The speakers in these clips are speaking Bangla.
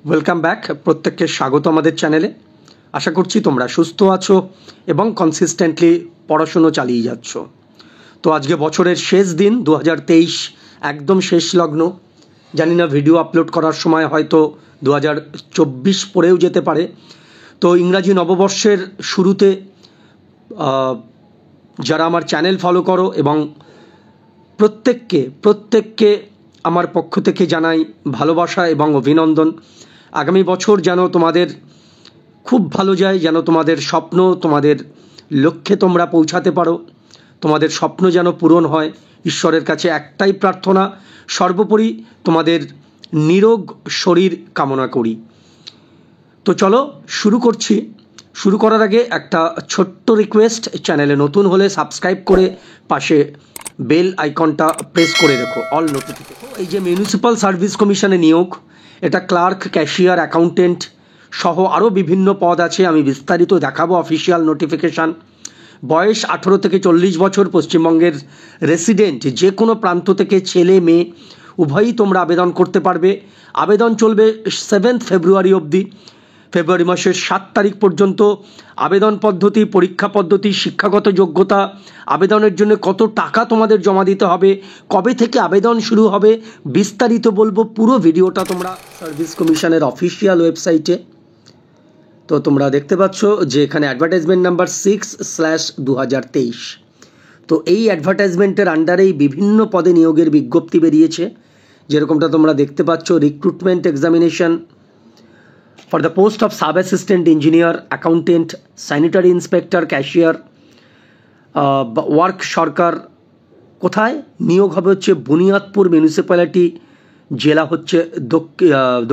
Welcome back. প্রত্যেককে স্বাগত আমাদের চ্যানেলে। আশা করছি তোমরা সুস্থ আছো এবং কনসিস্টেন্টলি পড়াশুনো চালিয়ে যাচ্ছ। তো আজকে বছরের শেষ দিন 2023, একদম শেষ লগ্ন। জানি না ভিডিও আপলোড করার সময় হয়তো 2024 পড়েও যেতে পারে। তো ইংরাজি নববর্ষের শুরুতে যারা আমার চ্যানেল ফলো করো এবং প্রত্যেককে আমার পক্ষ থেকে জানাই ভালোবাসা এবং অভিনন্দন। আগামী বছর যেন তোমাদের খুব ভালো যায়, যেন তোমাদের স্বপ্ন, তোমাদের লক্ষ্যে তোমরা পৌঁছাতে পারো, তোমাদের স্বপ্ন যেন পূরণ হয়। ঈশ্বরের কাছে একটাই প্রার্থনা, সর্বোপরি তোমাদের নিরোগ শরীর কামনা করি। তো চলো শুরু করছি। শুরু করার আগে একটা ছোট্ট রিকোয়েস্ট, চ্যানেলে নতুন হলে সাবস্ক্রাইব করে পাশে বেল আইকনটা প্রেস করে রেখো, অল নোটিফিকেশন। এই যে মিউনিসিপ্যাল সার্ভিস কমিশনে নিয়োগ, এটা ক্লার্ক, ক্যাশিয়ার, অ্যাকাউন্টেন্ট সহ আরও বিভিন্ন পদ আছে। আমি বিস্তারিত দেখাবো অফিসিয়াল নোটিফিকেশান। বয়স 18 থেকে 40 বছর, পশ্চিমবঙ্গের রেসিডেন্ট, যে কোনো প্রান্ত থেকে ছেলে মেয়ে উভয়ই তোমরা আবেদন করতে পারবে। আবেদন চলবে 7 ফেব্রুয়ারি অবধি, ফেব্রুয়ারি মাসের 7 তারিখ পর্যন্ত। আবেদন পদ্ধতি, পরীক্ষা পদ্ধতি, শিক্ষাগত যোগ্যতা, আবেদনের জন্য কত টাকা তোমাদের জমা দিতে হবে, কবে থেকে আবেদন শুরু হবে, বিস্তারিত বলবো। পুরো ভিডিওটা তোমরা সার্ভিস কমিশনের অফিসিয়াল ওয়েবসাইটে। তো তোমরা দেখতে পাচ্ছ যে এখানে অ্যাডভার্টাইজমেন্ট নাম্বার 6/2023। তো এই অ্যাডভার্টাইজমেন্টের আন্ডারেই বিভিন্ন পদে নিয়োগের বিজ্ঞপ্তি বেরিয়েছে, যেরকমটা তোমরা দেখতে পাচ্ছ। Recruitment examination for the post of sub assistant engineer, accountant, sanitary inspector, cashier, work সরকার। কোথায় নিয়োগ হবে? হচ্ছে বুনিয়াদপুর মিউনিসিপ্যালিটি, জেলা হচ্ছে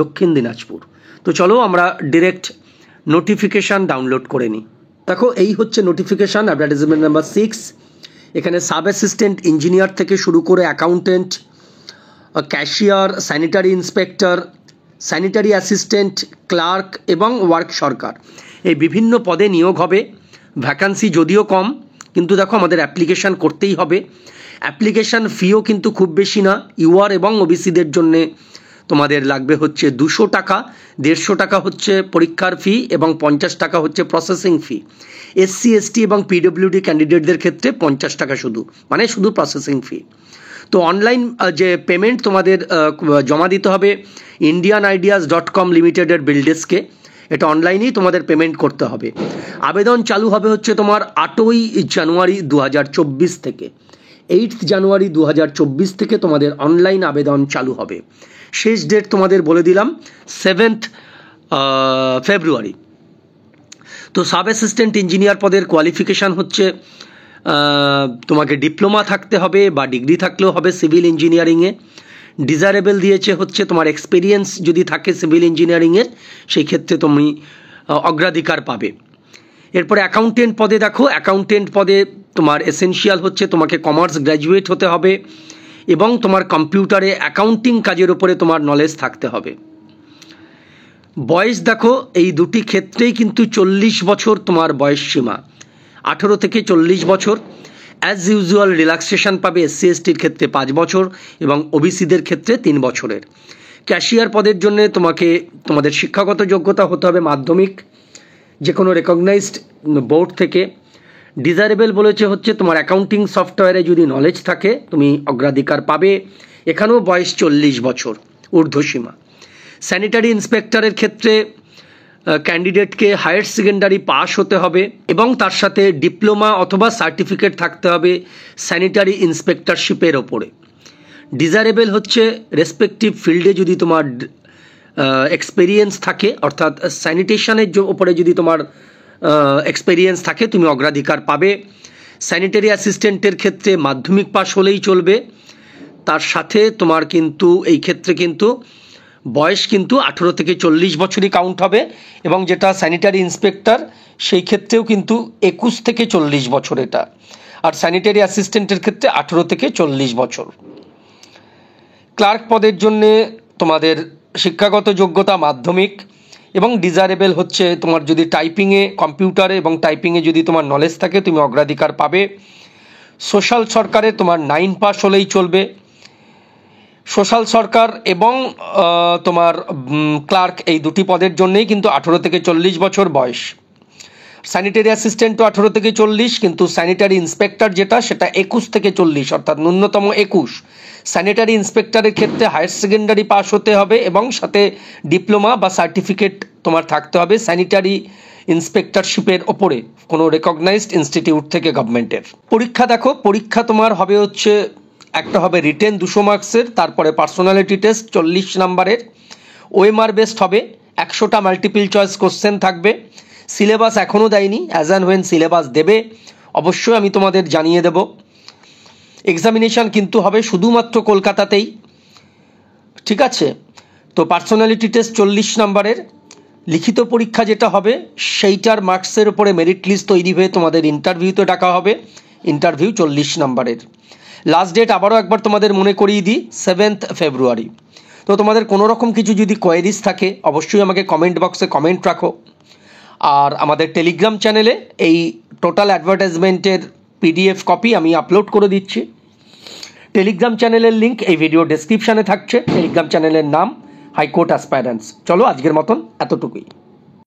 দক্ষিণ দিনাজপুর। তো চলো আমরা ডিরেক্ট নোটিফিকেশান ডাউনলোড করে নিই। দেখো, এই হচ্ছে নোটিফিকেশান, অ্যাডভার্টাইজমেন্ট নাম্বার 6। এখানে সাব অ্যাসিস্ট্যান্ট ইঞ্জিনিয়ার থেকে শুরু করে accountant, cashier, sanitary inspector, sanitary assistant, clerk এবং ওয়ার্ক সরকার, এই বিভিন্ন পদে নিয়োগ হবে। ভ্যাকান্সি যদিও কম, কিন্তু দেখো আমাদের অ্যাপ্লিকেশান করতেই হবে। অ্যাপ্লিকেশান ফিও কিন্তু খুব বেশি না। ইউআর এবং ওবিসিদের জন্যে তোমাদের লাগবে হচ্ছে 200 টাকা, 150 টাকা হচ্ছে পরীক্ষার ফি এবং 50 টাকা হচ্ছে প্রসেসিং ফি। এসসি, এসটি এবং পিডব্লিউডি ক্যান্ডিডেটদের ক্ষেত্রে 50 টাকা শুধু, মানে শুধু প্রসেসিং ফি। তো অনলাইন যে পেমেন্ট তোমাদের জমা দিতে হবে indianideas.com লিমিটেডের বিলডেস্কে। এটা অনলাইনেই তোমাদের পেমেন্ট করতে হবে। আবেদন চালু হবে হচ্ছে তোমার 8ই জানুয়ারি 2024 থেকে। 8 জানুয়ারি 2024 থেকে তোমাদের অনলাইন আবেদন চালু হবে। শেষ ডেট তোমাদের বলে দিলাম 7 ফেব্রুয়ারি। তো সাব অ্যাসিস্ট্যান্ট ইঞ্জিনিয়ার পদের কোয়ালিফিকেশান হচ্ছে তোমাকে ডিপ্লোমা থাকতে হবে বা ডিগ্রি থাকলেও হবে সিভিল ইঞ্জিনিয়ারিংয়ে। ডিজারেবল দিয়েছে হচ্ছে তোমার এক্সপিরিয়েন্স যদি থাকে সিভিল ইঞ্জিনিয়ারিংয়ের, সেই ক্ষেত্রে তুমি অগ্রাধিকার পাবে। এরপরে অ্যাকাউন্টেন্ট পদে দেখো, অ্যাকাউন্টেন্ট পদে তোমার এসেনশিয়াল হচ্ছে তোমাকে কমার্স গ্র্যাজুয়েট হতে হবে এবং তোমার কম্পিউটারে অ্যাকাউন্টিং কাজের উপরে তোমার নলেজ থাকতে হবে। বয়স দেখো, এই দুটি ক্ষেত্রেই কিন্তু 40 বছর তোমার বয়স সীমা, 18 থেকে 40 বছর। অ্যাজ ইউজুয়াল রিল্যাক্সেশন পাবে এসসি এসটির ক্ষেত্রে 5 বছর এবং ওবিসিদের ক্ষেত্রে 3 বছরের। ক্যাশিয়ার পদের জন্য তোমাদের শিক্ষাগত যোগ্যতা হতে হবে মাধ্যমিক, যে কোনো রেকগনাইজড বোর্ড থেকে। ডিজারেবল বলেছে হচ্ছে তোমার অ্যাকাউন্টিং সফটওয়্যারে যদি নলেজ থাকে তুমি অগ্রাধিকার পাবে। এখানেও বয়স 40 বছর ঊর্ধ্বসীমা। স্যানিটারি ইন্সপেক্টরের ক্ষেত্রে ক্যান্ডিডেটকে হায়ার সেকেন্ডারি পাস হতে হবে এবং তার সাথে ডিপ্লোমা অথবা সার্টিফিকেট থাকতে হবে স্যানিটারি ইন্সপেক্টরশিপের ওপরে। ডিজারেবল হচ্ছে রেসপেক্টিভ ফিল্ডে যদি তোমার এক্সপেরিয়েন্স থাকে, অর্থাৎ স্যানিটেশনের ওপরে যদি তোমার এক্সপেরিয়েন্স থাকে তুমি অগ্রাধিকার পাবে। স্যানিটারি অ্যাসিস্ট্যান্টের ক্ষেত্রে মাধ্যমিক পাস হলেই চলবে। তার সাথে তোমার কিন্তু এই ক্ষেত্রে কিন্তু বয়স কিন্তু 18 থেকে 40 বছরই কাউন্ট হবে এবং যেটা স্যানিটারি ইন্সপেক্টর সেই ক্ষেত্রেও কিন্তু 21 থেকে 40 বছর এটা। আর স্যানিটারি অ্যাসিস্ট্যান্টের ক্ষেত্রে 18 থেকে 40 বছর। ক্লার্ক পদের জন্যে তোমাদের শিক্ষাগত যোগ্যতা মাধ্যমিক এবং ডিজারেবল হচ্ছে তোমার যদি টাইপিংয়ে, কম্পিউটারে এবং টাইপিংয়ে যদি তোমার নলেজ থাকে তুমি অগ্রাধিকার পাবে। সোশ্যাল সরকারে তোমার 9 পাস হলেই চলবে। সোশ্যাল সরকার এবং তোমার ক্লার্ক, এই দুটি পদের জন্যেই কিন্তু 18 থেকে 40 বছর বয়স। স্যানিটারি অ্যাসিস্ট্যান্টও 18 থেকে 40, কিন্তু স্যানিটারি ইন্সপেক্টর যেটা সেটা 21 থেকে 40, অর্থাৎ ন্যূনতম 21। স্যানিটারি ইন্সপেক্টরের ক্ষেত্রে হায়ার সেকেন্ডারি পাস হতে হবে এবং সাথে ডিপ্লোমা বা সার্টিফিকেট তোমার থাকতে হবে স্যানিটারি ইন্সপেক্টরশিপের ওপরে কোনো রেকগনাইজড ইনস্টিটিউট থেকে গভর্নমেন্টের। পরীক্ষা দেখো, পরীক্ষা তোমার হবে হচ্ছে একটা হবে রিটেন 200 মার্কসের, তারপরে পার্সোনালিটি টেস্ট 40 নাম্বারের, ওএমআর বেসড হবে, 100টা মাল্টিপল চয়েস কোশ্চেন থাকবে। সিলেবাস এখনও দেয়নি, অ্যাজ অ্যান্ড হোয়েন সিলেবাস দেবে অবশ্যই আমি তোমাদের জানিয়ে দেব। এক্সামিনেশান কিন্তু হবে শুধুমাত্র কলকাতাতেই, ঠিক আছে? তো পার্সোনালিটি টেস্ট 40 নাম্বারের, লিখিত পরীক্ষা যেটা হবে সেইটার মার্কসের উপরে মেরিট লিস্ট তৈরি হয়ে তোমাদের ইন্টারভিউতে ডাকা হবে, ইন্টারভিউ 40 নাম্বারের। লাস্ট ডেট আবারও একবার তোমাদের মনে করিয়ে দিই, 7 ফেব্রুয়ারি। তো তোমাদের কোনো রকম কিছু যদি কোয়েরিজ থাকে অবশ্যই আমাকে কমেন্ট বক্সে কমেন্ট রাখো। আর আমাদের টেলিগ্রাম চ্যানেলে এই টোটাল অ্যাডভার্টাইজমেন্টের পিডিএফ কপি আমি আপলোড করে দিচ্ছি। টেলিগ্রাম চ্যানেলের লিঙ্ক এই ভিডিও ডেসক্রিপশানে থাকছে। টেলিগ্রাম চ্যানেলের নাম হাইকোর্ট অ্যাসপায়ারেন্টস। চলো আজকের মতন এতটুকুই।